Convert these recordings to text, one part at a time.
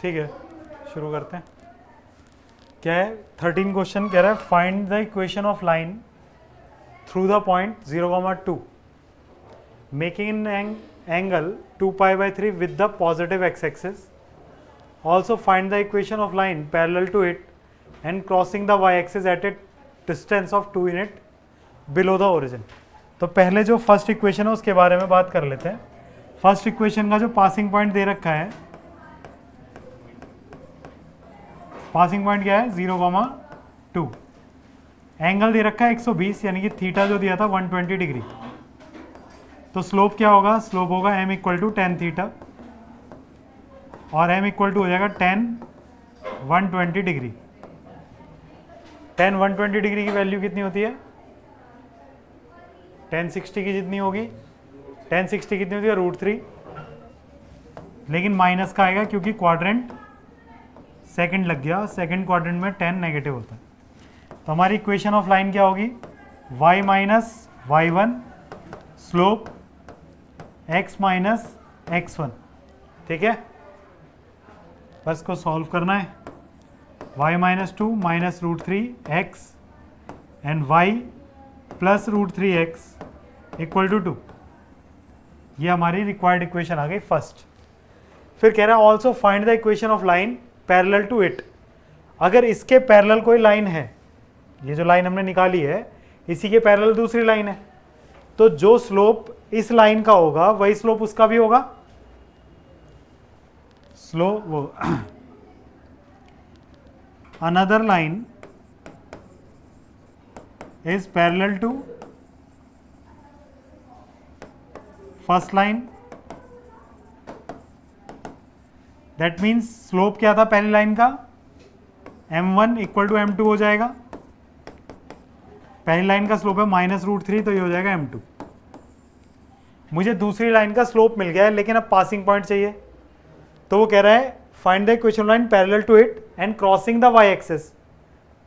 ठीक है, शुरू करते हैं। क्या है 13 क्वेश्चन कह रहा है find the equation of line through the point 0,2 making an angle 2π/3 with the positive x axis. Also find the equation of line parallel to it and crossing the Y axis at a distance of 2 unit below the origin. तो पहले जो first equation है उसके बारे में बात कर लेते हैं। फर्स्ट इक्वेशन का जो पासिंग पॉइंट दे रखा है, पासिंग पॉइंट क्या है 0,2, एंगल दे रखा है 120 यानी कि थीटा जो दिया था 120 डिग्री। तो स्लोप क्या होगा, स्लोप होगा m = tan थीटा और m = हो जाएगा tan 120 डिग्री। tan 120 डिग्री की वैल्यू कितनी होती है, tan 60 की जितनी होगी। tan 60 कितनी होती है √3, लेकिन माइनस का आएगा क्योंकि क्वाड्रेंट सेकंड लग गया, सेकंड क्वाड्रेंट में tan नेगेटिव होता है। तो हमारी इक्वेशन ऑफ लाइन क्या होगी, y - y1 slope x - x1। ठीक है, बस को सॉल्व करना है। y - 2 - √3x and y + √3x = 2। ये हमारी रिक्वायर्ड इक्वेशन आ गई फर्स्ट। फिर कह रहा है also find the equation of line parallel to it. अगर इसके पैरेलल कोई लाइन है, ये जो लाइन हमने निकाली है इसी के पैरेलल दूसरी लाइन है, तो जो स्लोप इस लाइन का होगा वही स्लोप उसका भी होगा। स्लोप वो another line is parallel to first line. That means slope क्या था पहली लाइन का, m1 = m2 हो जाएगा। पहली लाइन का स्लोप है -√3, तो ये हो जाएगा m2। मुझे दूसरी लाइन का स्लोप मिल गया है, लेकिन अब पासिंग पॉइंट चाहिए। तो वो कह रहा है find the equation line parallel to it and crossing the Y axis.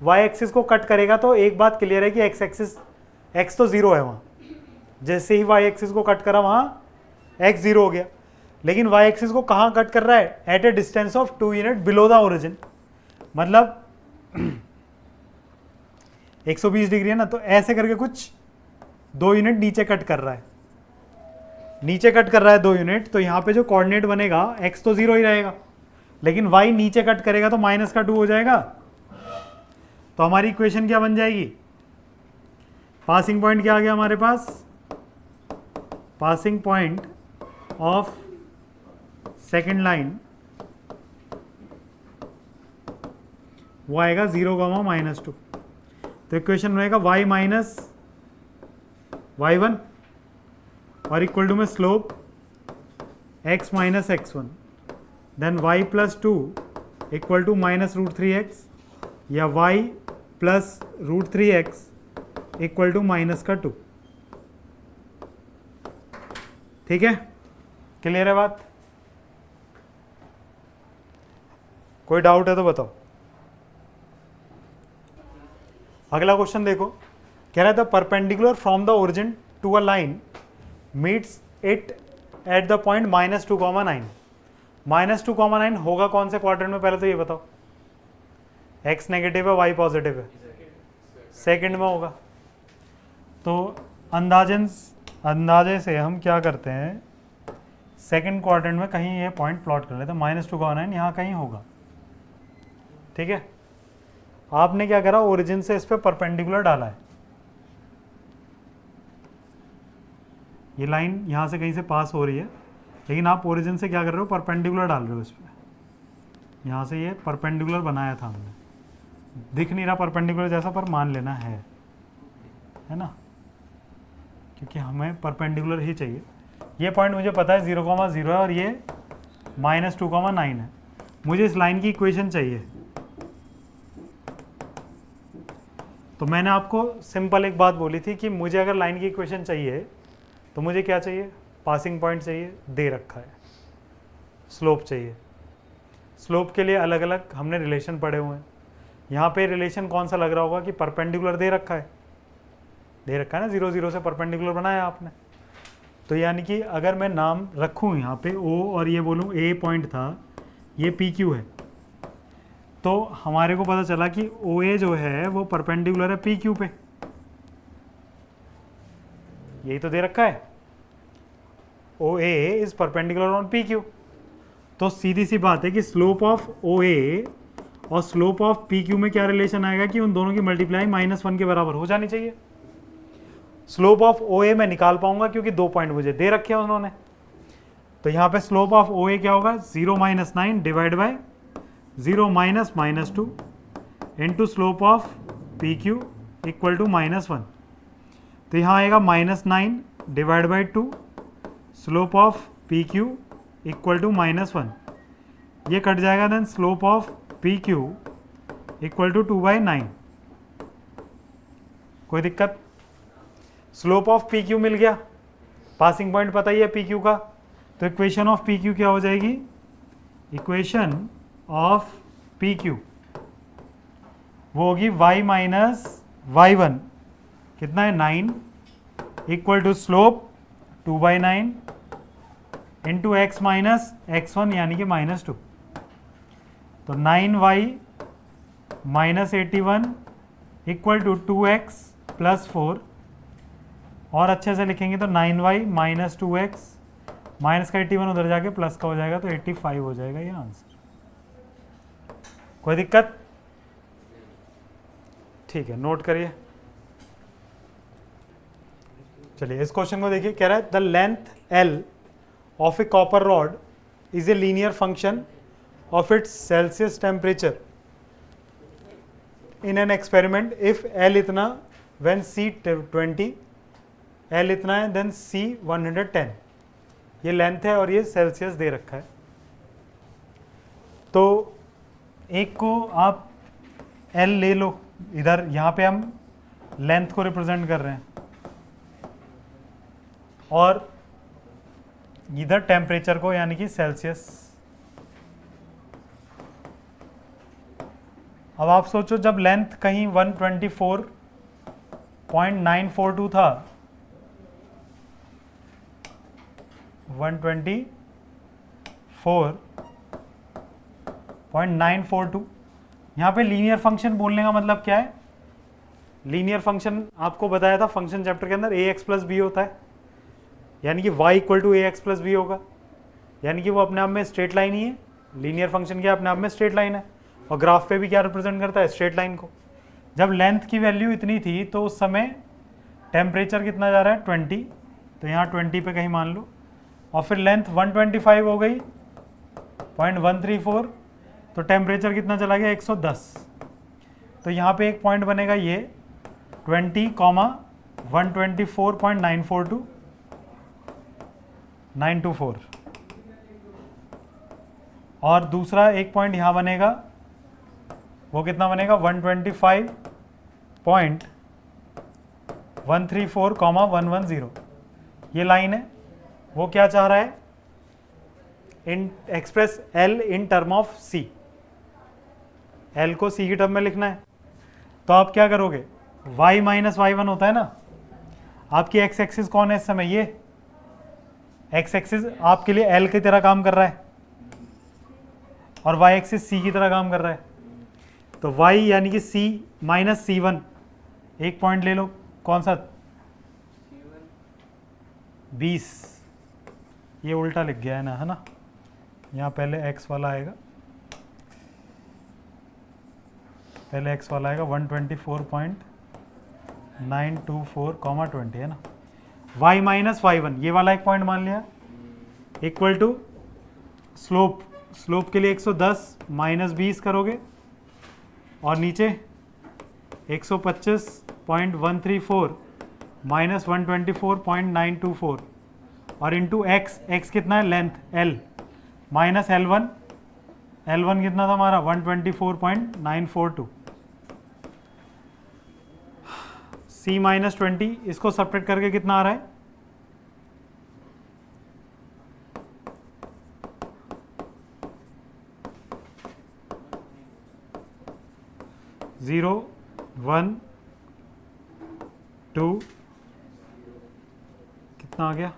Y axis को कट करेगा तो एक बात क्लियर है कि एक्स एक्सिस, एक्स तो 0 है वहाँ, जैसे ही वाई एक्सिस को कट करा वहाँ एक्स 0 हो गया। लेकिन वाई एक्सिस को कहाँ कट कर रहा है, at a distance of 2 unit below the origin. मतलब 120 डिग्री है ना, तो ऐसे करके कुछ 2 यूनिट नीचे कट कर रहा है, नीचे कट कर रहा है 2 यूनिट। तो यहाँ पे जो कोऑर्डिनेट बनेगा x तो 0 ही रहेगा, लेकिन y नीचे कट करेगा तो -2 हो जाएगा। तो हमारी इक्वेशन क्या बन जाएगी, पासिंग पॉइंट क्या आ गया हमारे पास, passing point of second line वो आएगा 0, -2। तो इक्वेशन रहेगा y - y1 और इक्वल टू में slope x - x1, then y + 2 = -√3x या y + √3x = -2। ठीक है, क्लियर है बात, कोई डाउट है तो बताओ। अगला क्वेश्चन देखो, कह रहा था perpendicular from the origin to a line meets it at the point -2,9। -2,9 होगा कौन से क्वाड्रेंट में, पहले तो ये बताओ। x नेगेटिव है, y पॉजिटिव है, सेकंड में होगा। तो अंदाजे से हम क्या करते हैं, सेकंड क्वाड्रेंट में कहीं ये पॉइंट प्लॉट कर लेते हैं। -2,9 यहाँ कहीं होगा। ठीक है, आपने क्या करा, ओरिजिन से इस पे परपेंडिकुलर डाला है। ये लाइन यहाँ से कहीं से पास हो रही है, लेकिन आप ओरिजिन से क्या कर रहे हो, परपेंडिकुलर डाल रहे हो इस पे। यहाँ से ये परपेंडिकुलर बनाया था हमने, दिख नहीं रहा परपेंडिकुलर जैसा, पर मान लेना है ना, क्योंकि हमें परपेंडिकुलर ही चाहिए। ये पॉइंट मुझे पता है 0,0 है और ये -2,9 है। मुझे इस लाइन की इक्वेशन चाहिए। तो मैंने आपको सिंपल एक बात बोली थी कि मुझे अगर लाइन की इक्वेशन चाहिए तो मुझे क्या चाहिए, पासिंग पॉइंट चाहिए, दे रखा है, स्लोप चाहिए। स्लोप के लिए अलग अलग हमने रिलेशन पढ़े हुए हैं। यहाँ पे रिलेशन कौन सा लग रहा होगा कि परपेंडिकुलर दे रखा है, ना 0, 0 से परपेंडिकुलर बनाया आपने। तो यानी कि अगर मैं नाम रखूँ यहाँ पे O और ये बोलूँ A पॉइंट था, ये पी क्यू है, तो हमारे को पता चला कि ओ ए जो है वो परपेंडिकुलर है पी क्यू पे, यही तो दे रखा है, O A is perpendicular on P Q. तो सीधी सी बात है कि स्लोप ऑफ ओ ए और स्लोप ऑफ पी क्यू में क्या रिलेशन आएगा कि उन दोनों की मल्टीप्लाई -1 के बराबर हो जानी चाहिए। स्लोप ऑफ ओ ए मैं निकाल पाऊंगा क्योंकि 2 पॉइंट मुझे दे रखे हैं उन्होंने। तो यहाँ पे स्लोप ऑफ ओ ए क्या होगा, 0 - 9 divide by 0 - -2 into slope of P Q equal to -1। तो यहाँ आएगा -9 divide by 2 slope of P Q equal to -1, ये कट जाएगा, then slope of P Q equal to 2/9। कोई दिक्कत? स्लोप ऑफ पी क्यू मिल गया, पासिंग पॉइंट पता ही है पी क्यू का, तो इक्वेशन ऑफ पी क्यू क्या हो जाएगी, इक्वेशन ऑफ पी क्यू वो होगी y माइनस y1 कितना है 9 equal to slope 2/9 into x minus x1 यानी कि -2। तो 9y minus 81 equal to 2x plus 4, और अच्छे से लिखेंगे तो 9y माइनस 2x माइनस का 81 उधर जाके प्लस का हो जाएगा, तो 85 हो जाएगा ये आंसर। कोई दिक्कत? ठीक है, नोट करिए। चलिए इस क्वेश्चन को देखिए, कह रहा है the length L of a copper rod is a linear function of its Celsius temperature in an experiment if L इतना when C 20, L इतना है then C 110। ये लेंथ है और ये सेल्सियस दे रखा है। तो एक को आप L ले लो, इधर यहाँ पे हम लेंथ को रिप्रेजेंट कर रहे हैं, और इधर टेम्परेचर को यानी कि सेल्सियस। अब आप सोचो जब लेंथ कहीं 124.942 था, 124.942, यहाँ पे लीनियर फंक्शन बोलने का मतलब क्या है? लीनियर फंक्शन आपको बताया था फंक्शन चैप्टर के अंदर ax प्लस बी होता है, यानी कि y equal to ax plus B होगा, यानी कि वो अपने आप में स्ट्रेट लाइन ही है। लीनियर फंक्शन क्या अपने आप में स्ट्रेट लाइन है, और ग्राफ पे भी क्या रिप्रेजेंट करता है, स्ट्रेट लाइन को। जब लेंथ की वैल्यू इतनी थी तो उस समय टेम्परेचर कितना जा रहा है 20, तो यहाँ 20 पे कहीं मान लो, और फिर लेंथ 125 हो गई 0.134, तो टेम्परेचर कितना चला गया 110। तो यहाँ पे एक पॉइंट बनेगा ये 20, 124.942 924, और दूसरा एक पॉइंट यहाँ बनेगा, वो कितना बनेगा 125.134, ये लाइन है। वो क्या चाह रहा है, in express L in term of C, L को C की टर्म में लिखना है। तो आप क्या करोगे, y माइनस y1 होता है ना, आपकी x एक्सिस कौन है इस समय, ये x एक्सिस आपके लिए L की तरह काम कर रहा है, और y एक्सिस C की तरह काम कर रहा है। तो y यानी कि C माइनस C1, एक पॉइंट ले लो, कौन सा 20, ये उल्टा लिख गया है ना, है ना, यहाँ पहले x वाला आएगा, पहले x वाला आएगा 124.924, 20 है ना, y माइनस y1 ये वाला एक पॉइंट मान लिया, इक्वल टू स्लोप के लिए 110 माइनस 20 करोगे, और नीचे 125.134 माइनस 124.924, और इंटू x कितना है लेंथ L माइनस L1 कितना था हमारा 124.942, C माइनस 20, इसको सब्ट्रैक्ट करके कितना आ रहा है, जीरो 1 2, कितना आ गया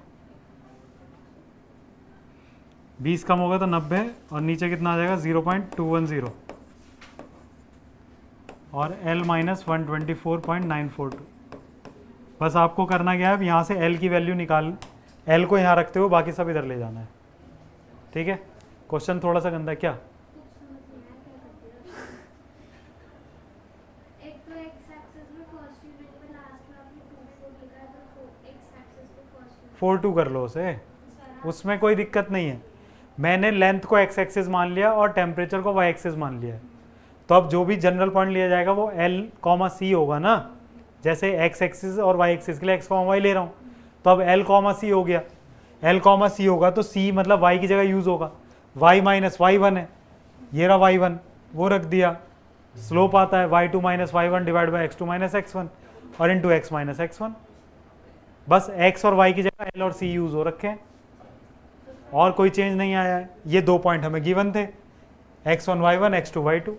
20 कम होगा तो 90 और नीचे कितना आ जाएगा 0.210 और L माइनस 124.942। बस आपको करना क्या है, अब यहाँ से L की वैल्यू निकाल, L को यहाँ रखते हुए बाकी सब इधर ले जाना है। ठीक है, क्वेश्चन थोड़ा सा गंदा क्या? एक तो एक्स एक्सिस में फर्स्ट यूनिट पे लास्ट में आपने 2 लिखा है तो एक्स एक्सिस पे फर्स्ट यूनिट 4 2 कर लो उसे, उसमें कोई दिक्कत नहीं है। मैंने लेंथ को एक्स एक्सिस मान लिया और टेम्परेचर को वाई एक्सिस मान लिया है, तो अब जो भी जनरल पॉइंट लिया जाएगा वो L कॉमा सी होगा ना। जैसे एक्स एक्सिस और वाई एक्सिस के लिए एक्स कॉमा वाई ले रहा हूँ, तो अब L कॉमा सी हो गया। L कॉमा सी होगा तो C मतलब y की जगह यूज होगा, y माइनस वाई वन है, ये रहा y1 वो रख दिया। स्लोप आता है y2 minus y1 divide by x2 minus x1 और इंटू x माइनस x1। बस x और y की जगह L और C यूज हो रखे हैं और कोई चेंज नहीं आया है। ये 2 पॉइंट हमें गिवन थे, x1 y1 x2 y2।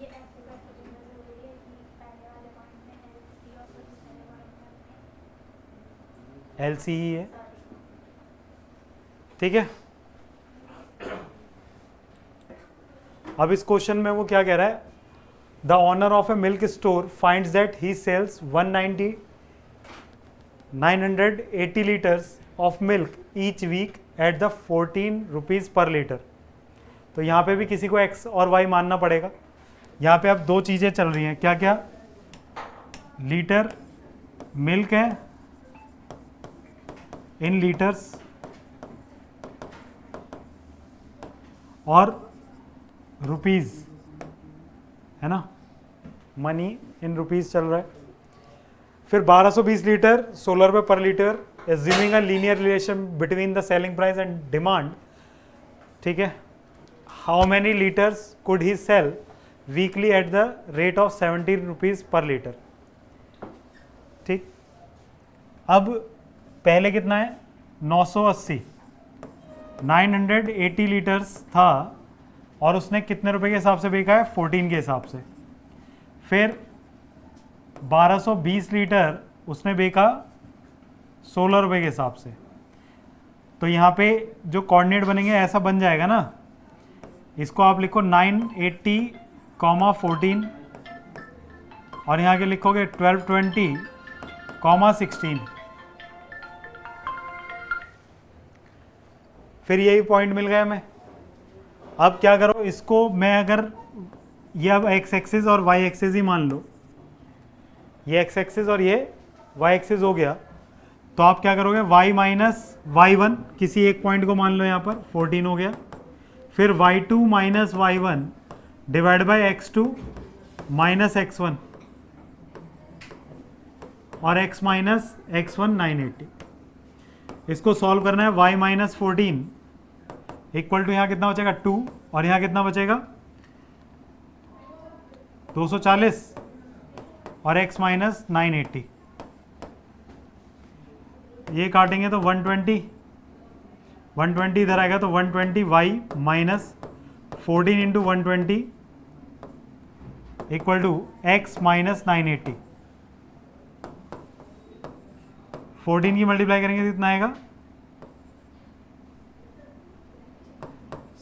ये ऐसे करके लिखना जरूरी है कि पहले वाले पॉइंट में एल सी और फिर दूसरे पॉइंट में LC ही है, ठीक है। अब इस क्वेश्चन में वो क्या कह रहा है, the owner of a milk store finds that he sells 980 litres of milk each week at the 14 rupees per litre. तो यहाँ पे भी किसी को x और y मानना पड़ेगा। यहाँ पे अब दो चीज़ें चल रही हैं, क्या क्या, लीटर मिल्क है इन लीटर्स और रुपीज़ है ना, मनी इन रुपीज़ चल रहा है। फिर 1220 लीटर 16 रुपये per litre, assuming a linear relation between the selling price and demand. ठीक है, how many litres could he sell weekly at the rate of 70 rupees per litre. ठीक, अब पहले कितना है 980, 980 लीटर्स था और उसने कितने रुपए के हिसाब से बेचा है 14 के हिसाब से। फिर 1220 लीटर उसने बेचा 16 रुपए के हिसाब से। तो यहाँ पे जो कोऑर्डिनेट बनेंगे ऐसा बन जाएगा ना, इसको आप लिखो 980, 14 और यहाँ के लिखोगे 1220, 16। फिर यही पॉइंट मिल गया हमें। अब क्या करो, इसको मैं अगर ये अब एक्स एक्सिस और वाई एक्सिस ही मान लो, ये एक्स एक्सिस और ये वाई एक्सिस हो गया, तो आप क्या करोगे y माइनस वाई वन किसी एक पॉइंट को मान लो, यहाँ पर 14 हो गया। फिर y2 minus Y one divide by x2 minus x1 और x माइनस x1 980। इसको सॉल्व करना है, y माइनस 14 इक्वल टू यहाँ कितना बचेगा 2 और यहाँ कितना बचेगा 240 और x माइनस 980। ये काटेंगे तो 120 इधर आएगा तो 120 y minus 14 into 120 equal to x minus 980। 14 की मल्टीप्लाई करेंगे तो कितना आएगा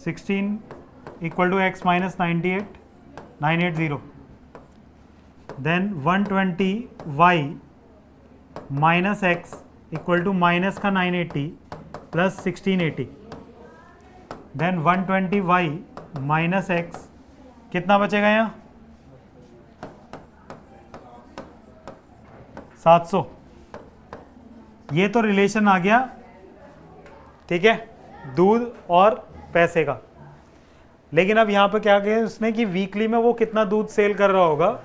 16 equal to x minus 980। Then 120 y minus x equal to minus का 980 plus 1680। Then 120 y minus x कितना बचेगा यहाँ 700। ये तो रिलेशन आ गया, ठीक है, दूध और पैसे का। लेकिन अब यहाँ पे क्या किया उसने कि वीकली में वो कितना दूध सेल कर रहा होगा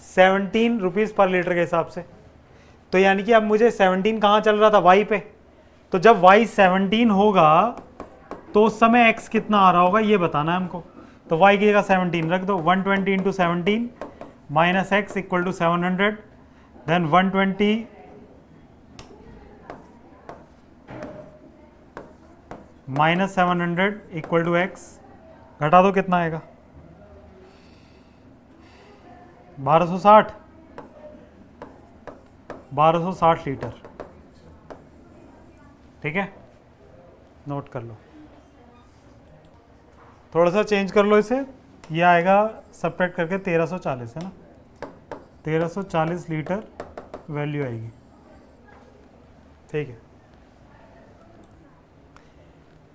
17 रुपीज़ पर लीटर के हिसाब से। तो यानी कि अब मुझे 17 कहाँ चल रहा था y पे, तो जब y 17 होगा तो उस समय x कितना आ रहा होगा ये बताना है हमको। तो y की जगह 17 रख दो, 120 into 17 minus X equal to 700। Then 120 minus 700 equal to X, घटा दो कितना आएगा 1260 लीटर। ठीक है, नोट कर लो, थोड़ा सा चेंज कर लो इसे, ये आएगा सब्ट्रैक्ट करके 1340 है ना, 1340 लीटर वैल्यू आएगी। ठीक है,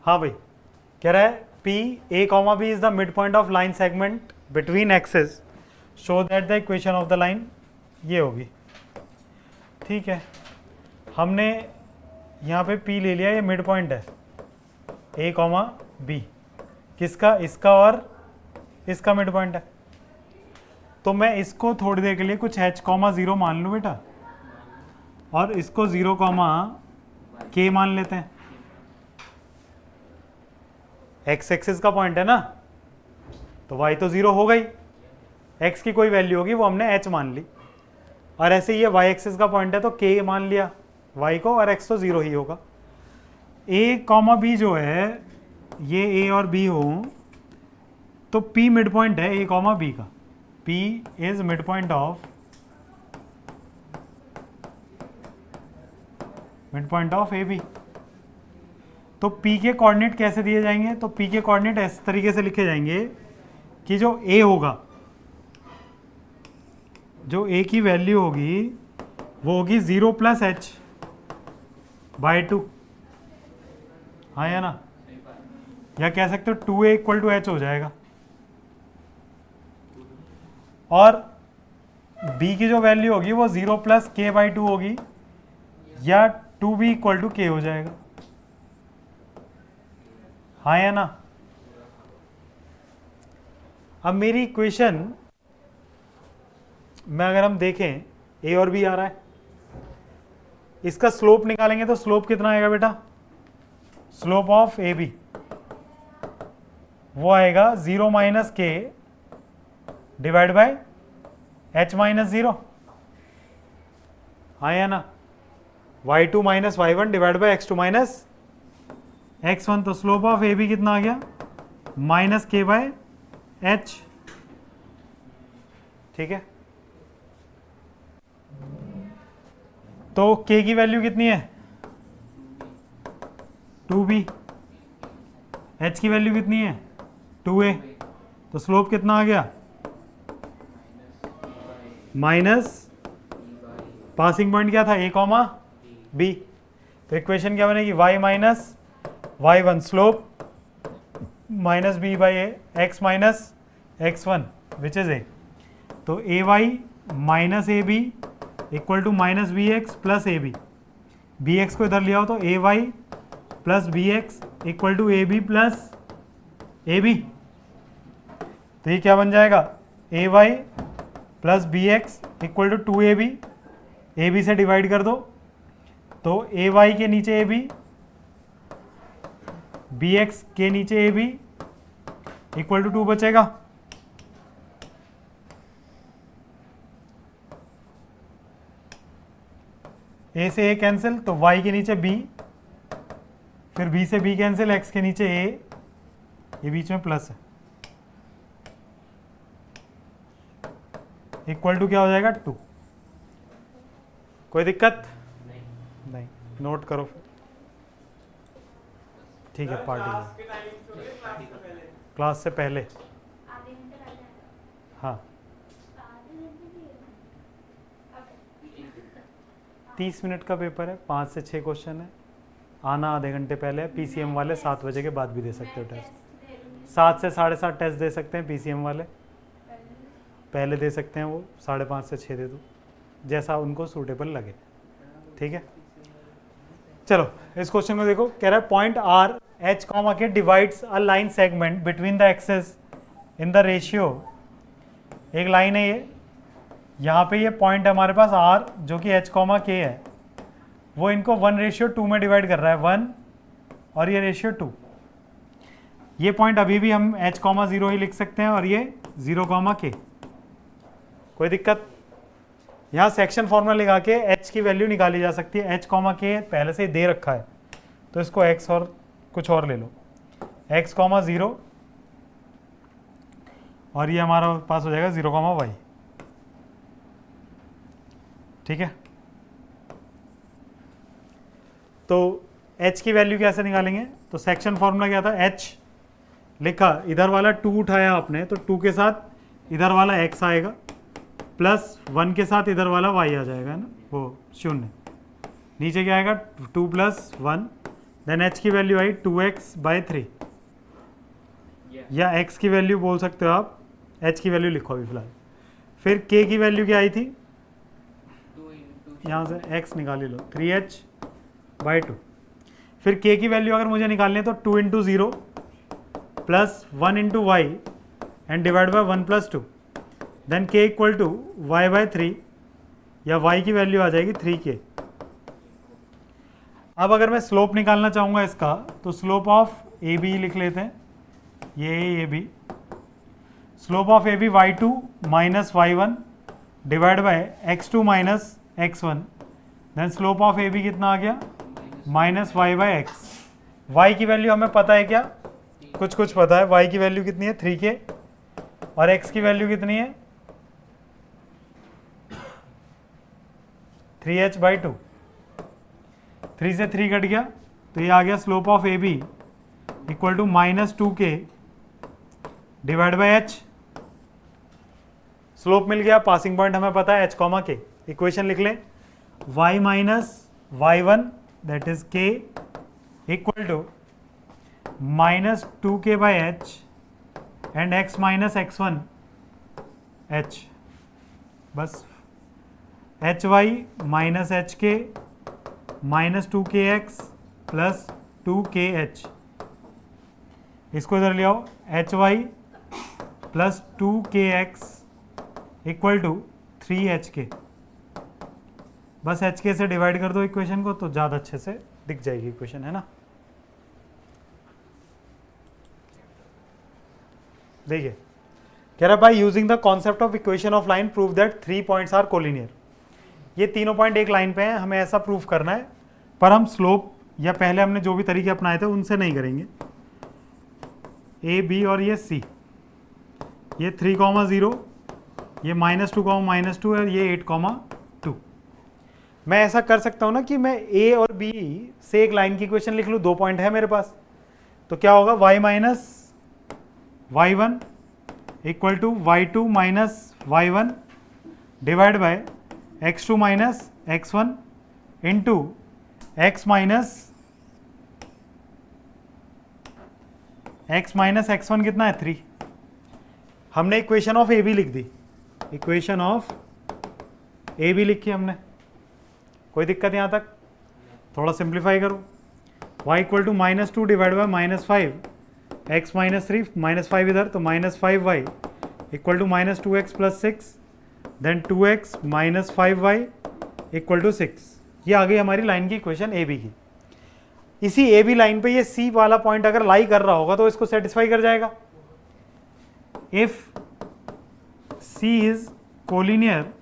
हाँ भाई, कह रहा है P A comma B is the midpoint of line segment between axes, show that the equation of the line ये होगी। ठीक है, हमने यहाँ पे P ले लिया, ये मिड पॉइंट है A कॉमा B, किसका, इसका और इसका मिड पॉइंट है। तो मैं इसको थोड़ी देर के लिए कुछ H कॉमा 0 मान लूँ बेटा, और इसको 0 कॉमा K मान लेते हैं। एक्स एक्सिस का पॉइंट है ना, तो y तो 0 हो गई, x की कोई वैल्यू होगी वो हमने h मान ली, और ऐसे ये y एक्सिस का पॉइंट है तो k मान लिया y को, और x तो 0 ही होगा। a कॉमा b जो है, ये a और b हो तो p मिड पॉइंट है a कॉमा b का, p is mid point of a b। तो P के कोऑर्डिनेट कैसे दिए जाएंगे, तो P के कोऑर्डिनेट इस तरीके से लिखे जाएंगे कि जो A होगा, जो A की वैल्यू होगी वो होगी 0 प्लस h बाई 2, हाँ या ना, या कह सकते हो 2A इक्वल टू h हो जाएगा। और B की जो वैल्यू होगी वो 0 प्लस k बाई 2 होगी, या 2B इक्वल टू k हो जाएगा, हाँ या ना। अब मेरी इक्वेशन में अगर हम देखें a और b आ रहा है, इसका स्लोप निकालेंगे तो स्लोप कितना आएगा बेटा, स्लोप ऑफ ए बी वो आएगा 0 minus k divide by h minus 0, हाँ या ना, y2 minus y1 divide by x2 minus x1। तो स्लोप ऑफ ए बी कितना आ गया, माइनस के बाय एच। ठीक है, तो k की वैल्यू कितनी है 2b, h की वैल्यू कितनी है 2a, तो स्लोप कितना आ गया माइनस, पासिंग पॉइंट क्या था a कॉमा b, तो इक्वेशन क्या बनेगी y minus y1 slope minus b by x minus x1 which is a। तो a y minus a b equal to minus b x plus a b x को इधर ले आओ तो a y plus b x equal to a b plus a b. तो ये क्या बन जाएगा, a y plus b x equal to 2ab, a B से डिवाइड कर दो तो ए वाई के नीचे ए बी, बी एक्स के नीचे ए बी इक्वल टू 2 बचेगा। ए से ए कैंसिल तो y के नीचे b, फिर b से b कैंसिल, x के नीचे a, ये बीच में प्लस है, इक्वल टू क्या हो जाएगा 2। कोई दिक्कत नहीं, नोट करो फिर। ठीक है, पार्टी क्लास से पहले, आधे घंटे लग जाएगा। हाँ आधे घंटे भी है ना? 30 मिनट का पेपर है, 5 से 6 क्वेश्चन है, आना आधे घंटे पहले है। पीसीएम वाले 7 बजे के बाद भी दे सकते हो टेस्ट, 7 से 7:30 टेस्ट दे सकते हैं पीसीएम वाले, पहले दे सकते हैं वो 5:30 से 6 दे दो, जैसा उनको सूटेबल लगे। ठीक है, चलो इस क्वेश्चन को देखो, कह रहा है point R H comma K divides a line segment between the axes in the ratio. एक लाइन है ये, यहाँ पे ये पॉइंट है हमारे पास आर जो कि एच कॉमा के है, वो इनको 1:2 में डिवाइड कर रहा है, 1 और ये रेशियो 2। ये पॉइंट अभी भी हम एच कॉमा 0 ही लिख सकते हैं और ये 0 कॉमा के, कोई दिक्कत। यहाँ सेक्शन फॉर्मूला लगा के एच की वैल्यू निकाली जा सकती है, एच कॉमा के पहले से ही दे रखा है तो इसको एक्स और कुछ और ले लो, एक्स कॉमा 0 और ये हमारा पास हो जाएगा 0 कॉमा वाई। ठीक है, तो h की वैल्यू कैसे निकालेंगे? तो सेक्शन फॉर्मूला क्या था? h लिखा, इधर वाला 2 उठाया आपने तो 2 के साथ इधर वाला x आएगा प्लस 1 के साथ इधर वाला y आ जाएगा ना, वो 0। नीचे क्या आएगा? 2 प्लस 1, देन h की वैल्यू आई 2x/3 या x की वैल्यू बोल सकते हो आप, h की वैल्यू लिखो अभी फिलहाल। फिर k की वैल्यू क्या आई थी? यहाँ से x निकाल लो 3h/2। फिर k की वैल्यू अगर मुझे निकालनी है तो 2 into 0 plus 1 into Y and divide by 1 plus 2, then k equal to y/3 या y की वैल्यू आ जाएगी 3k। अब अगर मैं स्लोप निकालना चाहूँगा इसका तो स्लोप ऑफ ए बी लिख लेते हैं, ये A B. Slope of A B y2 minus y1 divide by x2 minus x1, then slope of A B कितना आ गया? Minus y/x। y की वैल्यू हमें पता है क्या? कुछ कुछ पता है। y की वैल्यू कितनी है? 3k। और x की वैल्यू कितनी है? 3h/2। 3 से 3 कट गया तो ये आ गया slope of A b equal to minus 2k divide by h। Slope मिल गया, पासिंग पॉइंट हमें पता है h, k। इक्वेशन लिख लें, y minus y1 that is k equal to minus 2k/h and x minus x1 h। बस hy minus hk minus 2kx plus 2kh। इसको इधर ले आओ, hy plus 2kx equal to 3hk। बस hk से divide कर दो इक्वेशन को तो ज़्यादा अच्छे से दिख जाएगी इक्वेशन, है ना। देखिए कह रहा है by using the concept of equation of line prove that 3 points are collinear. ये तीनों पॉइंट एक लाइन पे हैं, हमें ऐसा प्रूफ करना है, पर हम स्लोप या पहले हमने जो भी तरीके अपनाए थे उनसे नहीं करेंगे। ए बी और ये सी, ये 3,0, ये -2, -2 और ये 8,2। मैं ऐसा कर सकता हूँ ना कि मैं ए और बी से एक लाइन की इक्वेशन लिख लूँ, 2 पॉइंट है मेरे पास, तो क्या होगा? y minus y1 equal to y2 minus y1 divide by x2 minus x1 into x minus x1 कितना है? 3। हमने इक्वेशन ऑफ ए बी लिख दी, इक्वेशन ऑफ ए बी लिखी हमने। कोई दिक्कत यहाँ तक? थोड़ा सिंप्लीफाई करो, y equal to -2 divide by -5 x minus 3, -5 इधर तो -5y equal to -2x plus 6, then 2x minus 5y equal to 6। ये आ गई हमारी लाइन की इक्वेशन ए बी की। इसी ए बी लाइन पे ये सी वाला पॉइंट अगर लाई कर रहा होगा तो इसको सेटिस्फाई कर जाएगा। If C is collinear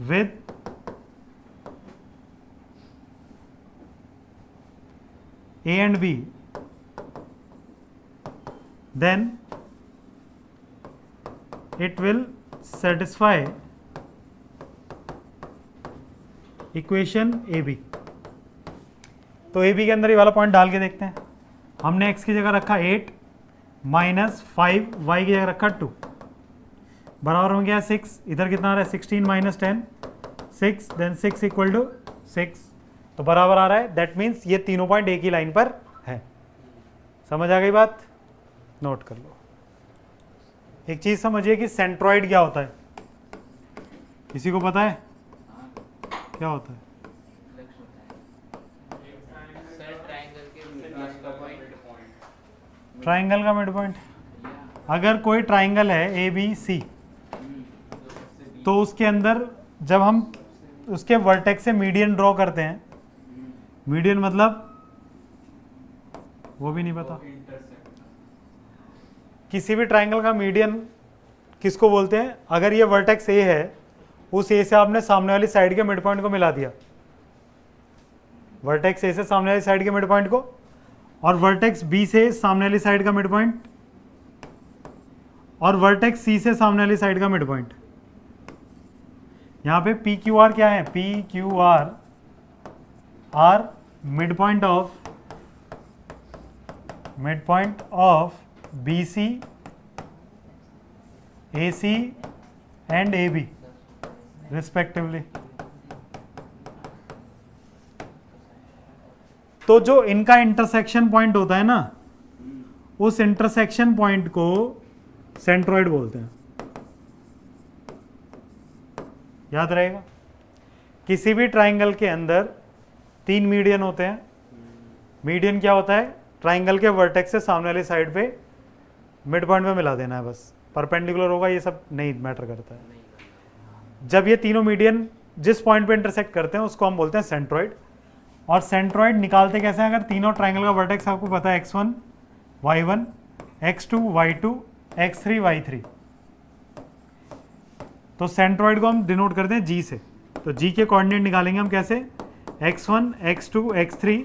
with A and B, then it will satisfy equation AB। तो AB के अंदर ये वाला पॉइंट डाल के देखते हैं। हमने x की जगह रखा 8 माइनस 5, y की जगह रखा 2, बराबर हो गया 6। इधर कितना आ रहा है? 16 माइनस 10 6, देन 6 इक्वल टू 6, तो बराबर आ रहा है। दैट मीन्स ये तीनों पॉइंट एक ही लाइन पर है। समझ आ गई बात? नोट कर लो। एक चीज समझिए कि सेंट्रॉइड क्या होता है, किसी को पता है क्या होता है? ट्राइंगल का मिड पॉइंट। अगर कोई ट्राइंगल है ए बी सी तो उसके अंदर जब हम उसके वर्टेक्स से मीडियन ड्रॉ करते हैं, मीडियन मतलब वो भी नहीं पता, किसी भी ट्राइंगल का मीडियन किसको बोलते हैं? अगर ये वर्टेक्स ए है, उस ए से आपने सामने वाली साइड के मिड पॉइंट को मिला दिया, वर्टेक्स ए से सामने वाली साइड के मिड पॉइंट को, और वर्टेक्स बी से सामने वाली साइड का मिड पॉइंट, और वर्टेक्स सी से सामने वाली साइड का मिड पॉइंट। यहाँ पे पी क्यू आर क्या है? P Q R are midpoint of BC, AC and AB respectively. तो जो इनका इंटरसेक्शन पॉइंट होता है ना, उस इंटरसेक्शन पॉइंट को सेंट्रोइड बोलते हैं। याद रहेगा, किसी भी ट्राइंगल के अंदर 3 मीडियन होते हैं। मीडियन क्या होता है? ट्राइंगल के वर्टेक्स से सामने वाली साइड पे मिड पॉइंट में मिला देना है बस। परपेंडिकुलर होगा ये सब नहीं मैटर करता है। जब ये तीनों मीडियन जिस पॉइंट पे इंटरसेक्ट करते हैं उसको हम बोलते हैं सेंट्रोइड। और सेंट्रोइड निकालते कैसे हैं? अगर तीनों ट्राइंगल का वर्टेक्स आपको पता है x1 y1 x2 y2 x3 y3, तो सेंट्रोइड को हम डिनोट करते हैं g से। तो g के कोऑर्डिनेट निकालेंगे हम कैसे? x1 x2 x3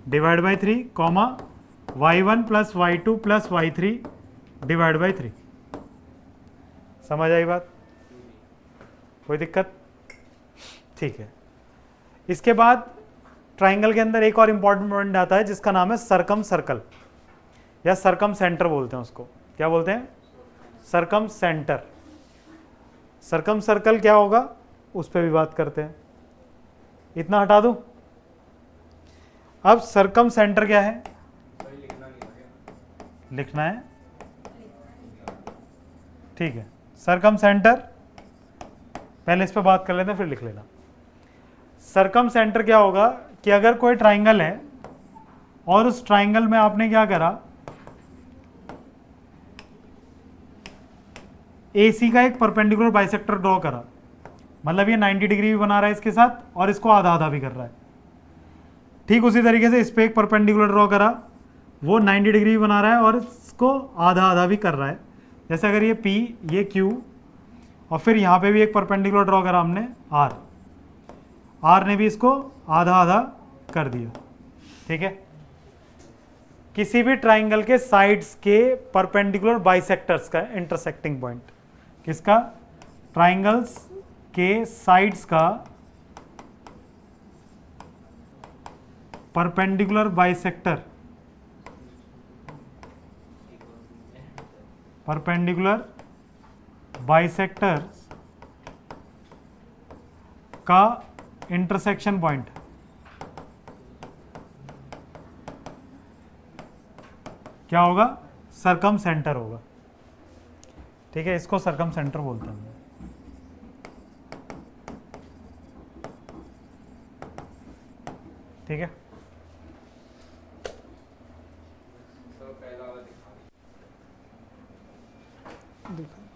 divide by 3 comma y1 plus y2 plus y3 divide by 3। समझ आई बात? कोई दिक्कत? ठीक है। इसके बाद ट्राइंगल के अंदर एक और इंपॉर्टेंट पॉइंट आता है जिसका नाम है सरकम सर्कल या सरकम सेंटर बोलते हैं उसको। क्या बोलते हैं? सरकम सेंटर। सरकम सर्कल क्या होगा उस पर भी बात करते हैं। इतना हटा दूं? अब सरकम सेंटर क्या है? लिखना है, ठीक है। सरकम सेंटर पहले इस पे बात कर लेते हैं फिर लिख लेना। सरकम सेंटर क्या होगा कि अगर कोई ट्राइंगल है और उस ट्राइंगल में आपने क्या करा, AC का एक परपेंडिकुलर बाइसेक्टर ड्रॉ करा, मतलब ये 90 डिग्री भी बना रहा है इसके साथ और इसको आधा आधा भी कर रहा है। ठीक उसी तरीके से इस पे एक परपेंडिकुलर ड्रॉ करा, वो 90 डिग्री भी बना रहा है और इसको आधा आधा भी कर रहा है। जैसे अगर ये P, ये Q और फिर यहाँ पे भी एक परपेंडिकुलर ड्रॉ करा हमने R ने भी इसको आधा आधा कर दिया। ठीक है। किसी भी ट्राइंगल के साइड्स के परपेंडिकुलर बाइसेक्टर्स का इंटरसेक्टिंग पॉइंट, किसका? ट्राइंगल्स के साइड्स का परपेंडिकुलर बाइसेक्टर, परपेंडिकुलर बाइसेक्टर्स का इंटरसेक्शन पॉइंट क्या होगा? सरकम सेंटर होगा। ठीक है, इसको सरकम सेंटर बोलते हैं। ठीक है, दिखा